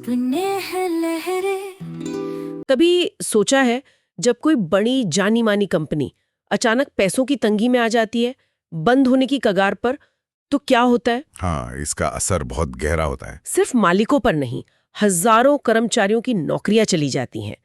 अपने है लहरे। कभी सोचा है जब कोई बड़ी जानी मानी कंपनी अचानक पैसों की तंगी में आ जाती है, बंद होने की कगार पर, तो क्या होता है? हाँ, इसका असर बहुत गहरा होता है। सिर्फ मालिकों पर नहीं, हजारों कर्मचारियों की नौकरियां चली जाती हैं,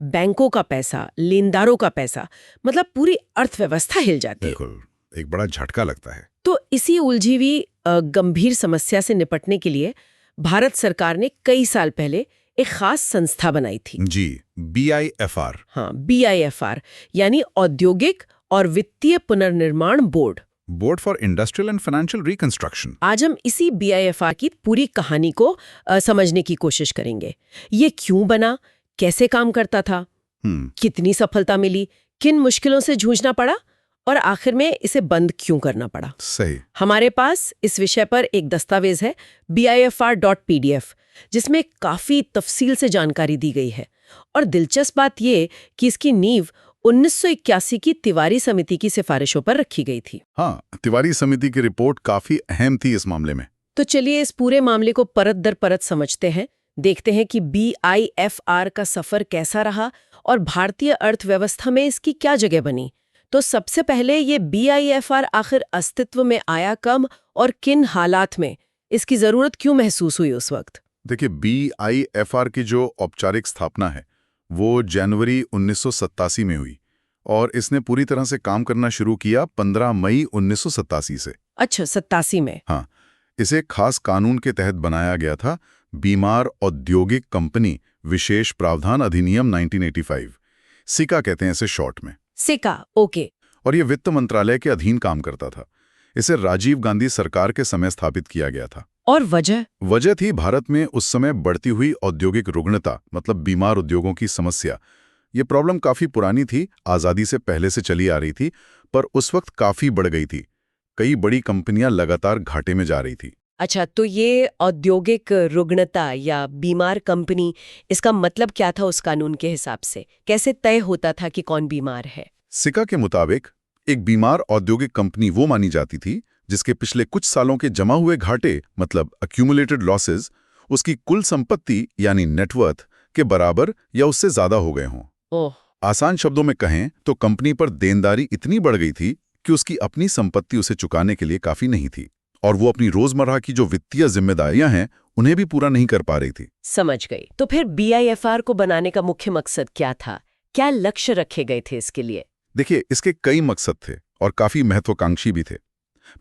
बैंकों का पैसा, लेनदारों का पैसा, मतलब पूरी अर्थव्यवस्था हिल जाती है। बिल्कुल, एक बड़ा झटका लगता है। तो इसी उलझी हुई गंभीर समस्या से निपटने के लिए भारत सरकार ने कई साल पहले एक खास संस्था बनाई थी। जी, BIFR। हाँ, BIFR यानी औद्योगिक और वित्तीय पुनर्निर्माण board. Board for industrial and financial reconstruction. आज हम इसी BIFR की पूरी कहानी को समझने की कोशिश करेंगे। ये क्यों बना, कैसे काम करता था, कितनी सफलता मिली, किन मुश्किलों से जूझना पड़ा और आखिर में इसे बंद क्यों करना पड़ा। सही। हमारे पास इस विषय पर एक दस्तावेज है BIFR.PDF, जिसमें काफी तफसील से जानकारी दी गई है। और दिलचस्प बात यह कि इसकी नींव 1981 की तिवारी समिति की सिफारिशों पर रखी गई थी। हाँ, तिवारी समिति की रिपोर्ट काफी अहम थी इस मामले में। तो चलिए इस पूरे मामले को परत दर परत समझते हैं, देखते हैं कि BIFR का सफर कैसा रहा और भारतीय अर्थव्यवस्था में इसकी क्या जगह बनी। तो सबसे पहले ये BIFR आखिर अस्तित्व में आया कब और किन हालात में, इसकी जरूरत क्यों महसूस हुई उस वक्त? देखिए, BIFR की जो औपचारिक स्थापना है वो जनवरी 1987 में हुई और इसने पूरी तरह से काम करना शुरू किया 15 मई 1987 से। अच्छा, 87 में। हाँ, इसे खास कानून के तहत बनाया गया था, बीमार औद्योगिक कंपनी विशेष प्रावधान अधिनियम 1985, सिका कहते हैं इसे शॉर्ट में। सिका, ओके। और ये वित्त मंत्रालय के अधीन काम करता था। इसे राजीव गांधी सरकार के समय स्थापित किया गया था। और वजह थी भारत में उस समय बढ़ती हुई औद्योगिक रुग्णता, मतलब बीमार उद्योगों की समस्या। ये प्रॉब्लम काफी पुरानी थी, आजादी से पहले से चली आ रही थी, पर उस वक्त काफी बढ़ गई थी। कई बड़ी कंपनियां लगातार घाटे में जा रही थी। अच्छा, तो ये औद्योगिक रुग्णता या बीमार कंपनी, इसका मतलब क्या था उस कानून के हिसाब से? कैसे तय होता था कि कौन बीमार है? सिका के मुताबिक एक बीमार औद्योगिक कंपनी वो मानी जाती थी जिसके पिछले कुछ सालों के जमा हुए घाटे, मतलब अक्यूमुलेटेड लॉसेस, उसकी कुल संपत्ति यानी नेटवर्थ के बराबर या उससे ज्यादा हो गए हों। ओह। आसान शब्दों में कहें तो कंपनी पर देनदारी इतनी बढ़ गई थी कि उसकी अपनी संपत्ति उसे चुकाने के लिए काफी नहीं थी और वो अपनी रोजमर्रा की जो वित्तीय जिम्मेदारियां हैं उन्हें भी पूरा नहीं कर पा रही थी। समझ गई। तो फिर BIFR को बनाने का मुख्य मकसद क्या था? क्या लक्ष्य रखे गए थे इसके लिए? देखिए, इसके कई मकसद थे और काफी महत्वाकांक्षी भी थे।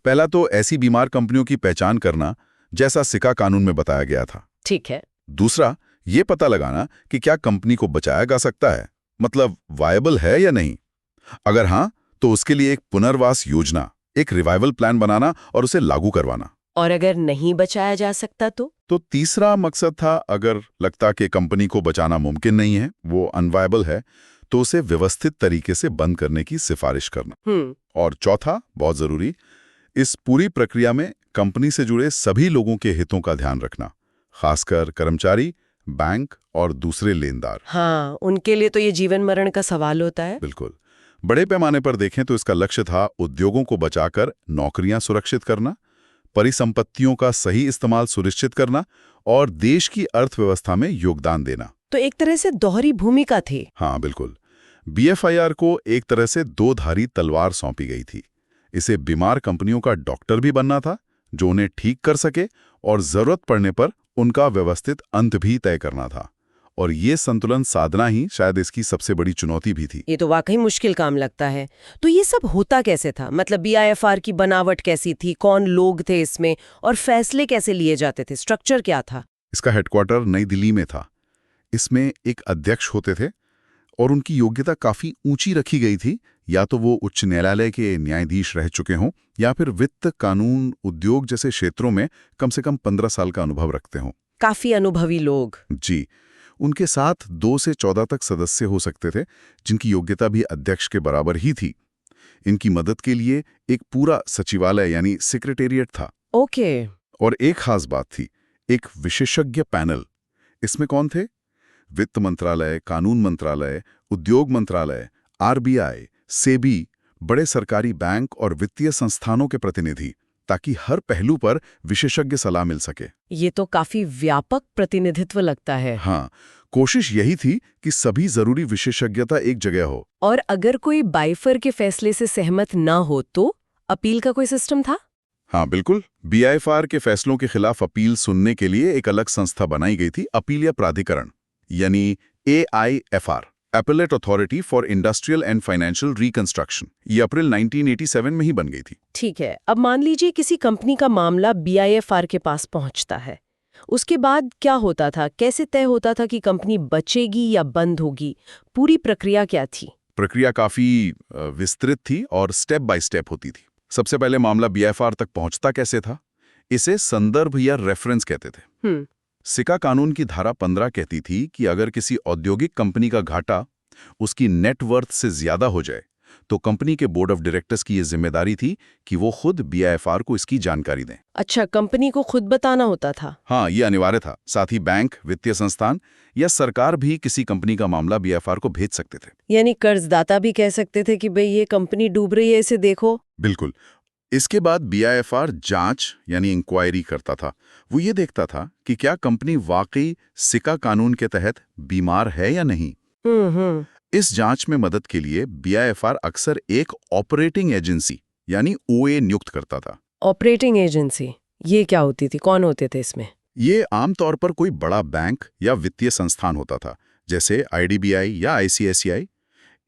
पहला तो ऐसी बीमार कंपनियों की पहचान करना, जैसा सिका कानून में बताया गया था। ठीक है। दूसरा, ये पता लगाना कि क्या कंपनी को बचाया जा सकता है, मतलब वायबल है या नहीं। अगर हाँ, तो उसके लिए एक पुनर्वास योजना, एक रिवाइवल प्लान बनाना और उसे लागू करवाना। और अगर नहीं बचाया जा सकता तो तीसरा मकसद था, अगर लगता कि कंपनी को बचाना मुमकिन नहीं है, वो अनवायबल है, तो उसे व्यवस्थित तरीके से बंद करने की सिफारिश करना। और चौथा, बहुत जरूरी, इस पूरी प्रक्रिया में कंपनी से जुड़े सभी लोगों के हितों का ध्यान रखना, खासकर कर्मचारी, बैंक और दूसरे लेनदार। हाँ, उनके लिए तो ये जीवन मरण का सवाल होता है। बिल्कुल। बड़े पैमाने पर देखें तो इसका लक्ष्य था उद्योगों को बचाकर नौकरियां सुरक्षित करना, परिसंपत्तियों का सही इस्तेमाल सुनिश्चित करना और देश की अर्थव्यवस्था में योगदान देना। तो एक तरह से दोहरी भूमिका थी। हाँ, बिल्कुल। BIFR को एक तरह से दो धारी तलवार सौंपी गई थी। इसे बीमार कंपनियों का डॉक्टर भी बनना था, जो उन्हें ठीक कर सके, और जरूरत पड़ने पर उनका व्यवस्थित अंत भी तय करना था। और ये संतुलन साधना ही शायद इसकी सबसे बड़ी चुनौती भी थी। ये तो वाकई मुश्किल काम लगता है। तो ये सब होता कैसे था? मतलब BIFR की बनावट कैसी थी, कौन लोग थे इसमें, और फैसले कैसे लिए जाते थे, स्ट्रक्चर क्या था? इसका हेडक्वार्टर नई दिल्ली में था। इसमें एक अध्यक्ष होते थे और उनकी योग्यता काफी ऊंची रखी गई थी। या तो वो उच्च न्यायालय के न्यायाधीश रह चुके हों या फिर वित्त, कानून, उद्योग जैसे क्षेत्रों में कम से कम 15 साल का अनुभव रखते हों। काफी अनुभवी लोग। जी। उनके साथ 2 से 14 तक सदस्य हो सकते थे, जिनकी योग्यता भी अध्यक्ष के बराबर ही थी। इनकी मदद के लिए एक पूरा सचिवालय यानी सेक्रेटेरिएट था। ओके। और एक खास बात थी, एक विशेषज्ञ पैनल। इसमें कौन थे? वित्त मंत्रालय, कानून मंत्रालय, उद्योग मंत्रालय, RBI, सेबी, बड़े सरकारी बैंक और वित्तीय संस्थानों के प्रतिनिधि, ताकि हर पहलू पर विशेषज्ञ सलाह मिल सके। ये तो काफी व्यापक प्रतिनिधित्व लगता है। हाँ, कोशिश यही थी कि सभी जरूरी विशेषज्ञता एक जगह हो। और अगर कोई बाइफर के फैसले से सहमत ना हो तो अपील का कोई सिस्टम था? हाँ बिल्कुल, BIFR के फैसलों के खिलाफ अपील सुनने के लिए एक अलग संस्था बनाई गई थी, अपीलीय प्राधिकरण, यानी AIFR, Appellate Authority for Industrial and Financial Reconstruction। ये अप्रैल 1987 में ही बन गई थी। ठीक है, अब मान लीजिए किसी कंपनी का मामला BIFR के पास पहुंचता है, उसके बाद क्या होता था? कैसे तय होता था कि कंपनी बचेगी या बंद होगी? पूरी प्रक्रिया क्या थी? प्रक्रिया काफी विस्तृत थी और स्टेप बाय स्टेप होती थी। सबसे पहले मामला BIFR तक पहुंचता कैसे था? इसे संदर्भ या रेफरेंस कहते थे। सिका कानून की धारा 15 कहती थी कि अगर किसी औद्योगिक कंपनी का घाटा उसकी नेटवर्थ से ज्यादा हो जाए तो कंपनी के बोर्ड ऑफ डायरेक्टर्स की यह जिम्मेदारी थी कि वो खुद BIFR को इसकी जानकारी दें। अच्छा, कंपनी को खुद बताना होता था? हाँ, ये अनिवार्य था। साथ ही बैंक, वित्तीय संस्थान या सरकार भी किसी कंपनी का मामला BIFR को भेज सकते थे। यानी कर्जदाता भी कह सकते थे कि भाई ये कंपनी डूब रही है, इसे देखो। बिल्कुल। इसके बाद BIFR जांच यानी इंक्वायरी करता था। वो ये देखता था कि क्या कंपनी वाकई सिका कानून के तहत बीमार है या नहीं। इस जांच में मदद के लिए BIFR अक्सर एक ऑपरेटिंग एजेंसी यानी OA नियुक्त करता था। ऑपरेटिंग एजेंसी, ये क्या होती थी? कौन होते थे इसमें? ये आमतौर पर कोई बड़ा बैंक या वित्तीय संस्थान होता था, जैसे IDBI या ICICI।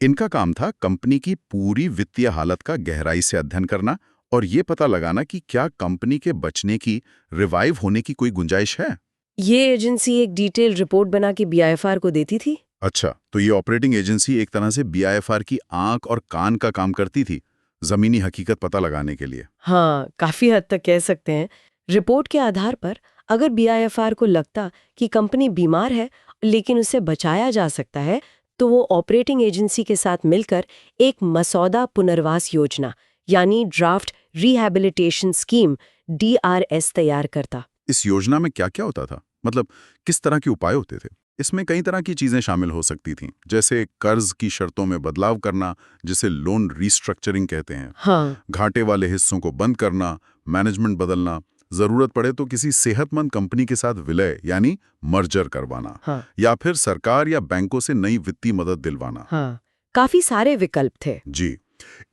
इनका काम था कंपनी की पूरी वित्तीय हालत का गहराई से अध्ययन करना और ये पता लगाना कि क्या कंपनी के बचने की, रिवाइव होने की कोई गुंजाइश है। ये एजेंसी एक डिटेल रिपोर्ट बना के BIFR को देती थी? अच्छा, तो ये ऑपरेटिंग एजेंसी एक तरह से BIFR की आंख और कान का काम करती थी, जमीनी हकीकत पता लगाने के लिए। हाँ, काफी हद तक कह सकते हैं। रिपोर्ट के आधार पर अगर BIFR को लगता कि कंपनी बीमार है लेकिन उसे बचाया जा सकता है, तो वो ऑपरेटिंग एजेंसी के साथ मिलकर एक मसौदा पुनर्वास योजना यानी ड्राफ्ट रिहैबिलिटेशन स्कीम DRS तैयार करता। इस योजना में क्या क्या होता था? मतलब किस तरह के उपाय होते थे? इसमें कई तरह की चीजें शामिल हो सकती थीं, जैसे कर्ज की शर्तों में बदलाव करना, जिसे लोन रीस्ट्रक्चरिंग कहते हैं। हाँ। घाटे वाले हिस्सों को बंद करना, मैनेजमेंट बदलना, जरूरत पड़े तो किसी सेहतमंद कंपनी के साथ विलय यानी मर्जर करवाना। हाँ। या फिर सरकार या बैंकों से नई वित्तीय मदद दिलवाना। हाँ, काफी सारे विकल्प थे। जी।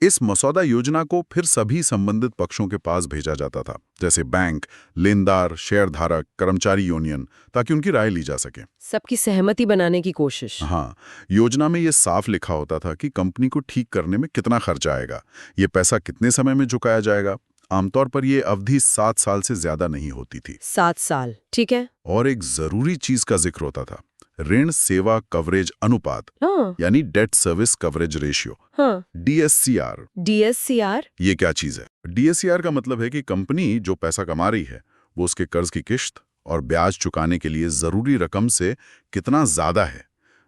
इस मसौदा योजना को फिर सभी संबंधित पक्षों के पास भेजा जाता था, जैसे बैंक, लेनदार, शेयरधारक, कर्मचारी यूनियन, ताकि उनकी राय ली जा सके। सबकी सहमति बनाने की कोशिश। हाँ, योजना में ये साफ लिखा होता था कि कंपनी को ठीक करने में कितना खर्चा आएगा, ये पैसा कितने समय में चुकाया जाएगा। आमतौर पर ये अवधि 7 साल से ज्यादा नहीं होती थी। 7 साल, ठीक है। और एक जरूरी चीज का जिक्र होता था, ऋण सेवा कवरेज अनुपात। हाँ। यानी डेट सर्विस कवरेज रेशियो। हाँ। DSCR। DSCR? ये क्या चीज है? DSCR का मतलब है कि कंपनी जो पैसा कमा रही है वो उसके कर्ज की किश्त और ब्याज चुकाने के लिए जरूरी रकम से कितना ज्यादा है।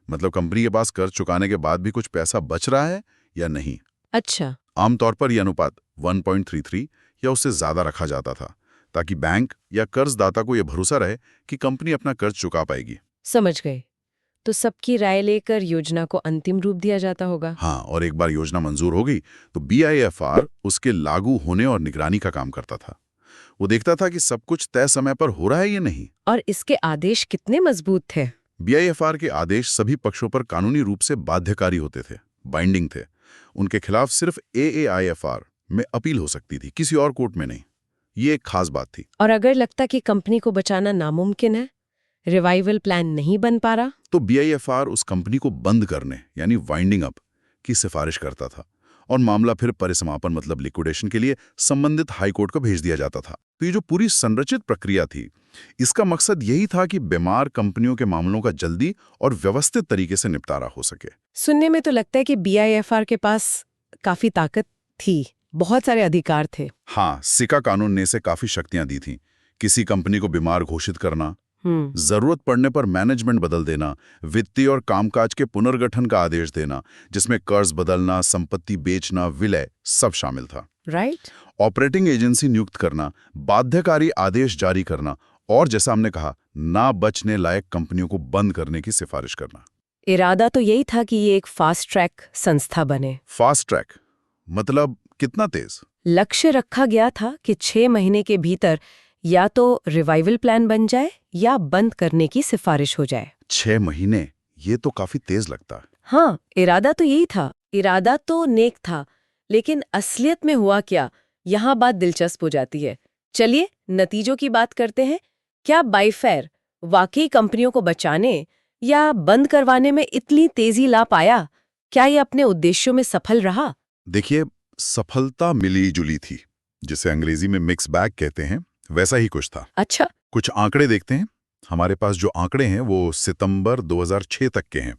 मतलब कंपनी के पास कर्ज चुकाने के बाद भी कुछ पैसा बच रहा है या नहीं। अच्छा। आमतौर पर यह अनुपात 1.33 या उससे ज्यादा रखा जाता था, ताकि बैंक या कर्जदाता को यह भरोसा रहे कि कंपनी अपना कर्ज चुका पाएगी। समझ गए। तो सबकी राय लेकर योजना को अंतिम रूप दिया जाता होगा। हाँ, और एक बार योजना मंजूर हो गई तो BIFR उसके लागू होने और निगरानी का काम करता था। वो देखता था कि सब कुछ तय समय पर हो रहा है या नहीं। और इसके आदेश कितने मजबूत थे? BIFR के आदेश सभी पक्षों पर कानूनी रूप से बाध्यकारी होते थे, बाइंडिंग थे। उनके खिलाफ सिर्फ AIFR में अपील हो सकती थी, किसी और कोर्ट में नहीं। ये एक खास बात थी। और अगर लगता कि कंपनी को बचाना नामुमकिन है, रिवाइवल प्लान नहीं बन पा रहा, तो BIFR उस कंपनी को बंद करने यानी वाइंडिंग अप की सिफारिश करता था और मामला फिर परिसमापन मतलब लिक्विडेशन के लिए संबंधित हाई कोर्ट को भेज दिया जाता था। तो ये जो पूरी संरचित प्रक्रिया थी, इसका मकसद यही था कि बीमार कंपनियों के मामलों का जल्दी और व्यवस्थित तरीके से निपटारा हो सके। सुनने में तो लगता है कि BIFR के पास काफी ताकत थी, बहुत सारे अधिकार थे। हाँ, सिका कानून ने इसे काफी शक्तियां दी थी। किसी कंपनी को बीमार घोषित करना, जरूरत पड़ने पर मैनेजमेंट बदल देना, वित्तीय और कामकाज के पुनर्गठन का आदेश देना, जिसमें कर्ज बदलना, संपत्ति बेचना, विलय सब शामिल था। राइट। ऑपरेटिंग एजेंसी नियुक्त करना, बाध्यकारी आदेश जारी करना और जैसा हमने कहा, ना बचने लायक कंपनियों को बंद करने की सिफारिश करना। इरादा तो यही था कि ये एक फास्ट ट्रैक संस्था बने। फास्ट ट्रैक मतलब कितना तेज? लक्ष्य रखा गया था कि 6 महीने के भीतर या तो रिवाइवल प्लान बन जाए या बंद करने की सिफारिश हो जाए। 6 महीने, ये तो काफी तेज लगता है। हाँ, इरादा तो यही था, इरादा तो नेक था, लेकिन असलियत में हुआ क्या, यहाँ बात दिलचस्प हो जाती है। चलिए नतीजों की बात करते हैं। क्या बाइफेयर वाकई कंपनियों को बचाने या बंद करवाने में इतनी तेजी ला पाया? क्या ये अपने उद्देश्यों में सफल रहा? देखिए, सफलता मिली जुली थी, जिसे अंग्रेजी में मिक्स बैग कहते हैं, वैसा ही कुछ था। अच्छा। कुछ आंकड़े देखते हैं। हमारे पास जो आंकड़े हैं वो सितंबर 2006 तक के हैं।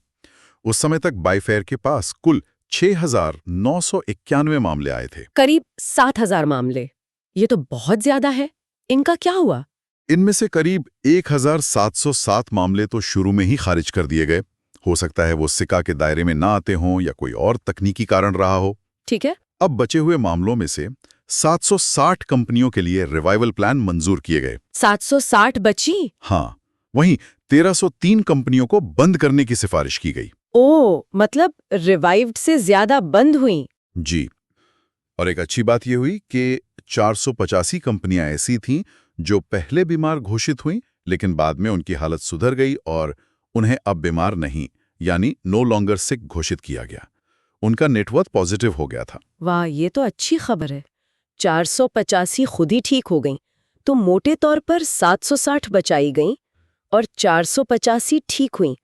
उस समय तक बाइफेयर के पास कुल 6,991 मामले आए थे। करीब 7,000 मामले। ये तो बहुत ज्यादा है। इनका क्या हुआ? इनमें से करीब 1,707 मामले तो शुरू में ही खारिज कर दिए गए। हो सकता है वो सिका के दायरे में ना आते हों या कोई और तकनीकी कारण रहा हो। ठीक है। अब बचे हुए मामलों में से 760 कंपनियों के लिए रिवाइवल प्लान मंजूर किए गए। 760 बची? हाँ, वहीं 1303 कंपनियों को बंद करने की सिफारिश की गई। ओ, मतलब रिवाइव्ड से ज्यादा बंद हुई। जी, और एक अच्छी बात यह हुई कि 485 कंपनियां ऐसी थीं जो पहले बीमार घोषित हुईं, लेकिन बाद में उनकी हालत सुधर गई और उन्हें अब बीमार नहीं, यानी नो लॉन्गर सिक घोषित किया गया। उनका नेटवर्थ पॉजिटिव हो गया था। वाह, ये तो अच्छी खबर है। 485 खुद ही ठीक हो गईं, तो मोटे तौर पर 760 बचाई गईं और 485 ठीक हुईं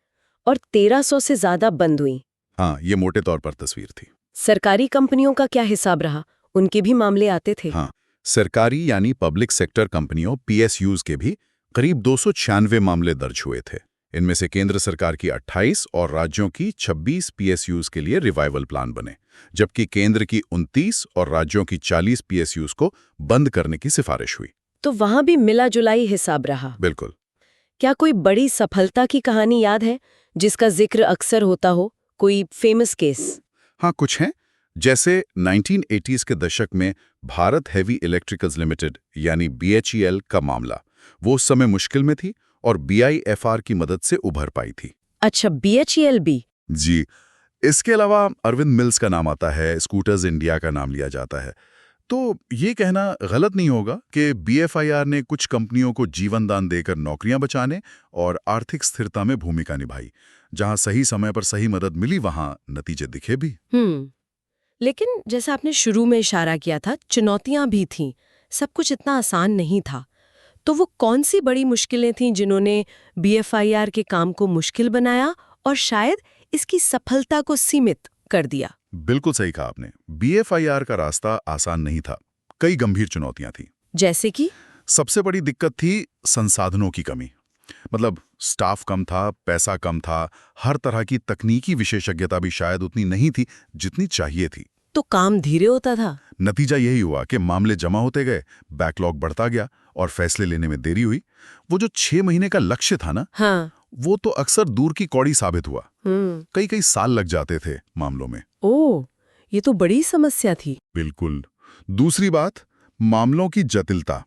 और 1300 से ज्यादा बंद हुईं। हाँ, ये मोटे तौर पर तस्वीर थी। सरकारी कंपनियों का क्या हिसाब रहा? उनके भी मामले आते थे? हाँ, सरकारी यानी पब्लिक सेक्टर कंपनियों PSUs के भी करीब 296 मामले दर्ज हुए थे। इनमें से केंद्र सरकार की 28 और राज्यों की 26 PSUs के लिए रिवाइवल प्लान बने, जबकि केंद्र की 29 और राज्यों की 40 PSUs को बंद करने की सिफारिश हुई। तो वहां भी मिला जुलाई हिसाब रहा। बिल्कुल। क्या कोई बड़ी सफलता की कहानी याद है जिसका जिक्र अक्सर होता हो? कोई फेमस केस? हाँ, कुछ हैं। जैसे 1980s के दशक में भारत हेवी इलेक्ट्रिकल्स लिमिटेड यानी BHEL का मामला। वो उस समय मुश्किल में थी और BIFR की मदद से उभर पाई थी। अच्छा, BHEL भी? जी। इसके अलावा अरविंद मिल्स का नाम आता है, स्कूटर्स इंडिया का नाम लिया जाता है। तो ये कहना गलत नहीं होगा कि BFIR ने कुछ कंपनियों को जीवन दान देकर नौकरियां बचाने और आर्थिक स्थिरता में भूमिका निभाई। जहां सही समय पर सही मदद मिली, वहां नतीजे दिखे भी। लेकिन जैसा आपने शुरू में इशारा किया था, चुनौतियां भी थीं। सब कुछ इतना आसान नहीं था। तो वो कौन सी बड़ी मुश्किलें थीं जिन्होंने BFIR के काम को मुश्किल बनाया और शायद इसकी सफलता को सीमित कर दिया? बिल्कुल सही कहा आपने। BFIR का रास्ता आसान नहीं था। कई गंभीर चुनौतियां थीं। जैसे कि? सबसे बड़ी दिक्कत थी संसाधनों की कमी। मतलब स्टाफ कम था, पैसा कम था, हर तरह की तकनीकी विशेषज्ञता भी शायद उतनी नहीं थी जितनी चाहिए थी। तो काम धीरे होता था? नतीजा यही हुआ कि मामले जमा होते गए, बैकलॉग बढ़ता गया और फैसले लेने में देरी हुई। वो जो 6 महीने का लक्ष्य था ना, हाँ, वो तो अक्सर दूर की कौड़ी साबित हुआ। कई कई साल लग जाते थे मामलों में। ओह, ये तो बड़ी समस्या थी। बिल्कुल। दूसरी बात, मामलों की जटिलता।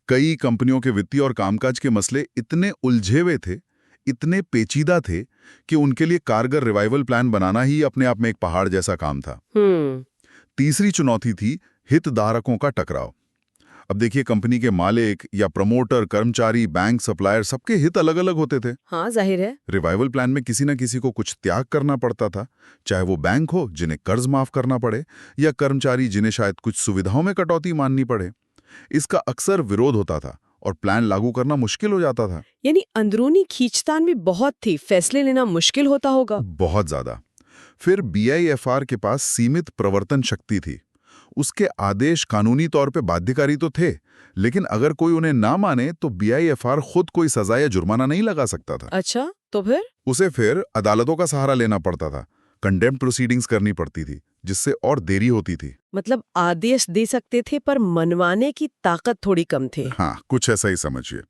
कई कंपनियों के वित्तीय और कामकाज के मसले इतने उलझे हुए थे, इतने पेचीदा थे कि उनके लिए कारगर रिवाइवल प्लान बनाना ही अपने आप में एक पहाड़ जैसा काम था। तीसरी चुनौती थी हितधारकों का टकराव। अब देखिए, कंपनी के मालिक या प्रमोटर, कर्मचारी, बैंक, सप्लायर, सबके हित अलग अलग होते थे। हाँ, जाहिर है। रिवाइवल प्लान में किसी न किसी को कुछ त्याग करना पड़ता था, चाहे वो बैंक हो जिन्हें कर्ज माफ करना पड़े या कर्मचारी जिन्हें शायद कुछ सुविधाओं में कटौती माननी पड़े। इसका अक्सर विरोध होता था और प्लान लागू करना मुश्किल हो जाता था। यानी अंदरूनी खींचतान भी बहुत थी, फैसले लेना मुश्किल होता होगा। बहुत ज्यादा। फिर BIFR के पास सीमित प्रवर्तन शक्ति थी। उसके आदेश कानूनी तौर पे बाध्यकारी तो थे, लेकिन अगर कोई उन्हें ना माने तो BIFR खुद कोई सजा या जुर्माना नहीं लगा सकता था। अच्छा, तो फिर? उसे फिर अदालतों का सहारा लेना पड़ता था, कंडेम्प्ट प्रोसीडिंग्स करनी पड़ती थी, जिससे और देरी होती थी। मतलब आदेश दे सकते थे पर मनवाने की ताकत थोड़ी कम थी। हाँ, कुछ ऐसा ही समझिए।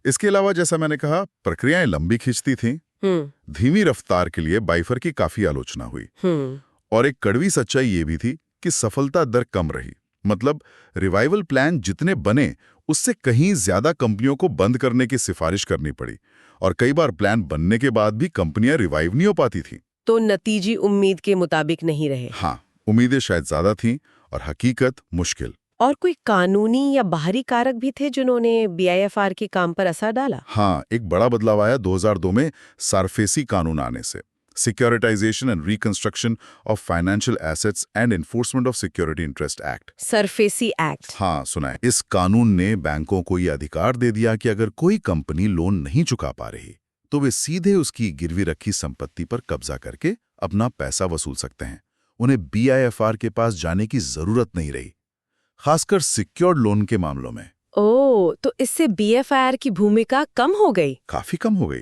इसके अलावा जैसा मैंने कहा, प्रक्रियाएं लंबी खिंचती थीं। धीमी रफ्तार के लिए बाइफर की काफी आलोचना हुई। और एक कड़वी सच्चाई ये भी थी कि सफलता दर कम रही। मतलब रिवाइवल प्लान जितने बने, उससे कहीं ज्यादा कंपनियों को बंद करने की सिफारिश करनी पड़ी और कई बार प्लान बनने के बाद भी कंपनियां रिवाइव नहीं हो पाती थीं। तो नतीजे उम्मीद के मुताबिक नहीं रहे। हाँ, उम्मीदें शायद ज्यादा थीं और हकीकत मुश्किल। और कोई कानूनी या बाहरी कारक भी थे जिन्होंने बीआईएफआर के काम पर असर डाला? हाँ, एक बड़ा बदलाव आया 2002 में सारफेसी कानून आने से। Securitisation and reconstruction of financial assets and enforcement of security interest act. SARFAESI act. हाँ, सुना है। इस कानून ने बैंकों को ये अधिकार दे दिया कि अगर कोई कंपनी लोन नहीं चुका पा रही तो वे सीधे उसकी गिरवी रखी संपत्ति पर कब्जा करके अपना पैसा वसूल सकते हैं। उन्हें बीआईएफआर के पास जाने की जरूरत नहीं रही, खासकर सिक्योर्ड लोन के मामलों में। ओह, तो इससे बीएफआर की भूमिका कम हो गई? काफी कम हो गई,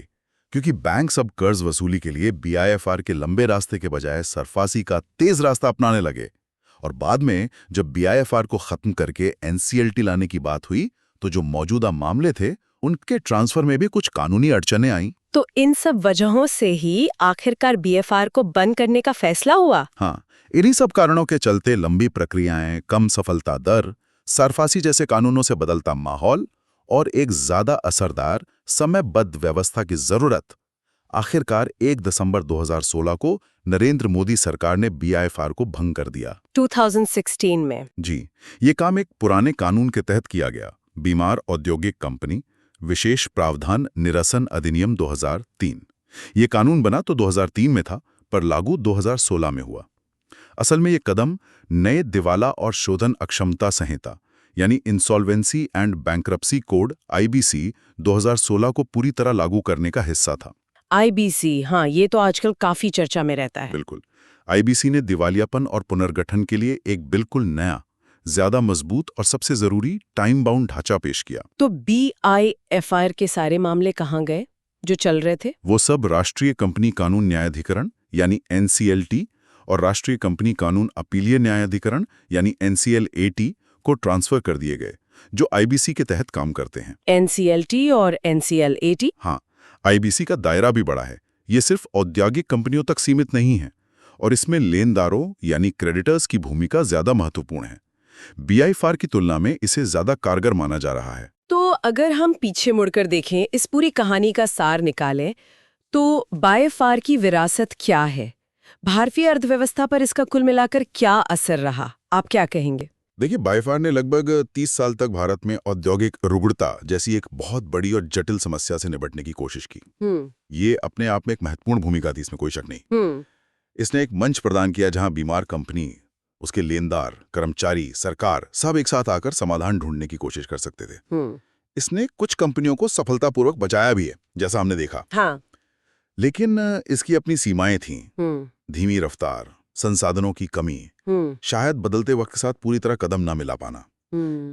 क्योंकि बैंक अब कर्ज वसूली के लिए बीआईएफआर के लंबे रास्ते के बजाय सरफासी का तेज रास्ता अपनाने लगे। और बाद में जब बीआईएफआर को खत्म करके एनसीएलटी लाने की बात हुई तो जो मौजूदा मामले थे उनके ट्रांसफर में भी कुछ कानूनी अड़चनें आईं। तो इन सब वजहों से ही आखिरकार बीएफआर को बंद करने का फैसला हुआ? हाँ, इन्हीं सब कारणों के चलते लंबी प्रक्रियाएं, कम सफलता दर, सरफासी जैसे कानूनों से बदलता माहौल और एक ज्यादा असरदार समयबद्ध व्यवस्था की जरूरत, आखिरकार 1 दिसंबर 2016 को नरेंद्र मोदी सरकार ने बीआईएफआर को भंग कर दिया। 2016 में? जी, ये काम एक पुराने कानून के तहत किया गया, बीमार औद्योगिक कंपनी विशेष प्रावधान निरसन अधिनियम 2003। ये कानून बना तो 2003 में था, पर लागू 2016 में हुआ। असल में ये कदम नए दिवाला और शोधन अक्षमता संहिता यानी insolvency and bankruptcy code IBC 2016 को पूरी तरह लागू करने का हिस्सा था। आईबीसी, हाँ, ये तो आजकल काफी चर्चा में रहता है। बिल्कुल। आईबीसी ने दिवालियापन और पुनर्गठन के लिए एक बिल्कुल नया, ज्यादा मजबूत और सबसे जरूरी टाइम बाउंड ढांचा पेश किया। तो बीआईएफआर के सारे मामले कहाँ गए जो चल रहे थे? वो सब राष्ट्रीय कंपनी कानून न्यायाधिकरण यानी एनसीएलटी और राष्ट्रीय कंपनी कानून अपीलीय न्यायाधिकरण यानी एनसीएलएटी को ट्रांसफर कर दिए गए, जो आईबीसी के तहत काम करते हैं। एनसीएलटी और एनसीएलएटी? हाँ, आईबीसी का दायरा भी बड़ा है। ये सिर्फ औद्योगिक कंपनियों तक सीमित नहीं है और इसमें लेनदारों यानी क्रेडिटर्स की भूमिका ज्यादा महत्वपूर्ण है। बीआईएफआर की तुलना में इसे ज्यादा कारगर माना जा रहा है। तो अगर हम पीछे मुड़कर देखें, इस पूरी कहानी का सार निकालें, तो बीआईएफआर की विरासत क्या है? भारतीय अर्थव्यवस्था पर इसका कुल मिलाकर क्या असर रहा? आप क्या कहेंगे? देखिए, बीआईएफआर ने लगभग 30 साल तक भारत में औद्योगिक रुग्णता जैसी एक बहुत बड़ी और जटिल समस्या से निपटने की कोशिश की। ये अपने आप में एक महत्वपूर्ण भूमिका थी, इसमें कोई शक नहीं। इसने एक मंच प्रदान किया जहां बीमार कंपनी, उसके लेनदार, कर्मचारी, सरकार सब एक साथ आकर समाधान ढूंढने की कोशिश कर सकते थे। इसने कुछ कंपनियों को सफलतापूर्वक बचाया भी है, जैसा हमने देखा। हाँ। लेकिन इसकी अपनी सीमाएं थीं। धीमी रफ्तार, संसाधनों की कमी, शायद बदलते वक्त के साथ पूरी तरह कदम न मिला पाना।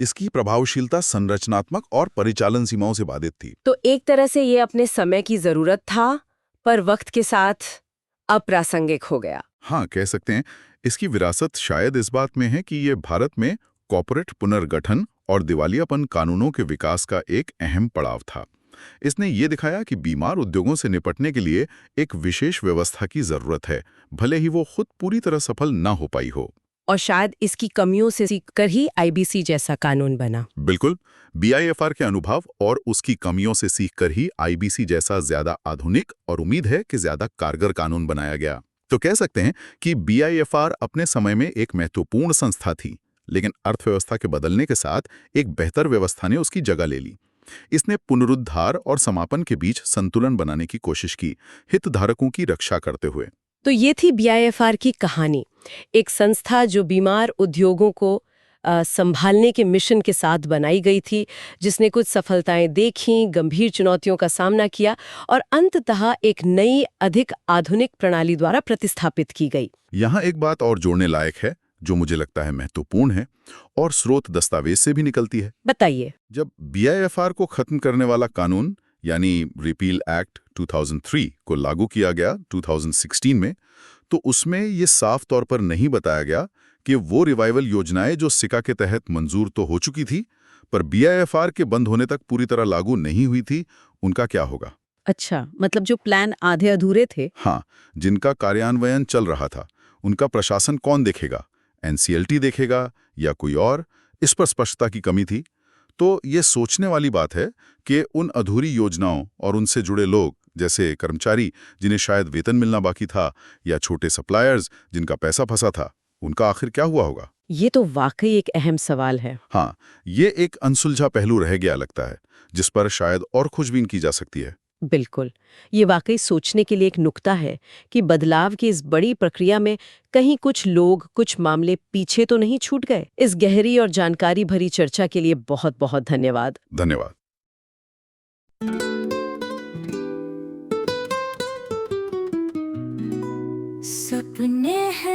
इसकी प्रभावशीलता संरचनात्मक और परिचालन सीमाओं से बाधित थी। तो एक तरह से ये अपने समय की जरूरत था, पर वक्त के साथ अप्रासंगिक हो गया। हाँ, कह सकते हैं। इसकी विरासत शायद इस बात में है कि ये भारत में कॉर्पोरेट पुनर्गठन और दिवालियापन कानूनों के विकास का एक अहम पड़ाव था। इसने ये दिखाया कि बीमार उद्योगों से निपटने के लिए एक विशेष व्यवस्था की जरूरत है, भले ही वो खुद पूरी तरह सफल ना हो पाई हो। और शायद इसकी कमियों से सीखकर ही आईबीसी जैसा कानून बना। बिल्कुल, बीआईएफआर के अनुभव और उसकी कमियों से सीखकर ही आईबीसी जैसा ज्यादा आधुनिक और उम्मीद है कि ज्यादा कारगर कानून बनाया गया। तो कह सकते हैं कि बीआईएफआर अपने समय में एक महत्वपूर्ण संस्था थी, लेकिन अर्थव्यवस्था के बदलने के साथ एक बेहतर व्यवस्था ने उसकी जगह ले ली। इसने पुनरुद्धार और समापन के बीच संतुलन बनाने की कोशिश की, हितधारकों की रक्षा करते हुए। तो ये थी बीआईएफआर की कहानी, एक संस्था जो बीमार उद्योगों को संभालने के मिशन के साथ बनाई गई थी, जिसने कुछ सफलताएं देखी, गंभीर चुनौतियों का सामना किया और अंततः एक नई, अधिक आधुनिक प्रणाली द्वारा प्रतिस्थापित की गई। यहाँ एक बात और जोड़ने लायक है जो मुझे लगता है महत्वपूर्ण है और स्रोत दस्तावेज से भी निकलती है। बताइए। जब बीआईएफआर को खत्म करने वाला कानून यानी रिपील एक्ट 2003 को लागू किया गया 2016 में, तो उसमें ये साफ तौर पर नहीं बताया गया कि वो रिवाइवल योजनाएं जो सिका के तहत मंजूर तो हो चुकी थी, पर बीआईएफआर के बंद होने तक पूरी तरह लागू नहीं हुई थी, उनका क्या होगा। अच्छा, मतलब जो प्लान आधे अधूरे थे। हाँ, जिनका कार्यान्वयन चल रहा था, उनका प्रशासन कौन देखेगा? एनसीएलटी देखेगा या कोई और? इस पर स्पष्टता की कमी थी। तो ये सोचने वाली बात है कि उन अधूरी योजनाओं और उनसे जुड़े लोग, जैसे कर्मचारी जिन्हें शायद वेतन मिलना बाकी था, या छोटे सप्लायर्स जिनका पैसा फंसा था, उनका आखिर क्या हुआ होगा। ये तो वाकई एक अहम सवाल है। हाँ, ये एक अनसुलझा पहलू रह गया लगता है, जिस पर शायद और खोजबीन की जा सकती है। बिल्कुल। ये वाकई सोचने के लिए एक नुक्ता है कि बदलाव की इस बड़ी प्रक्रिया में कहीं कुछ लोग, कुछ मामले पीछे तो नहीं छूट गए। इस गहरी और जानकारी भरी चर्चा के लिए बहुत-बहुत धन्यवाद। धन्यवाद। सपने हैं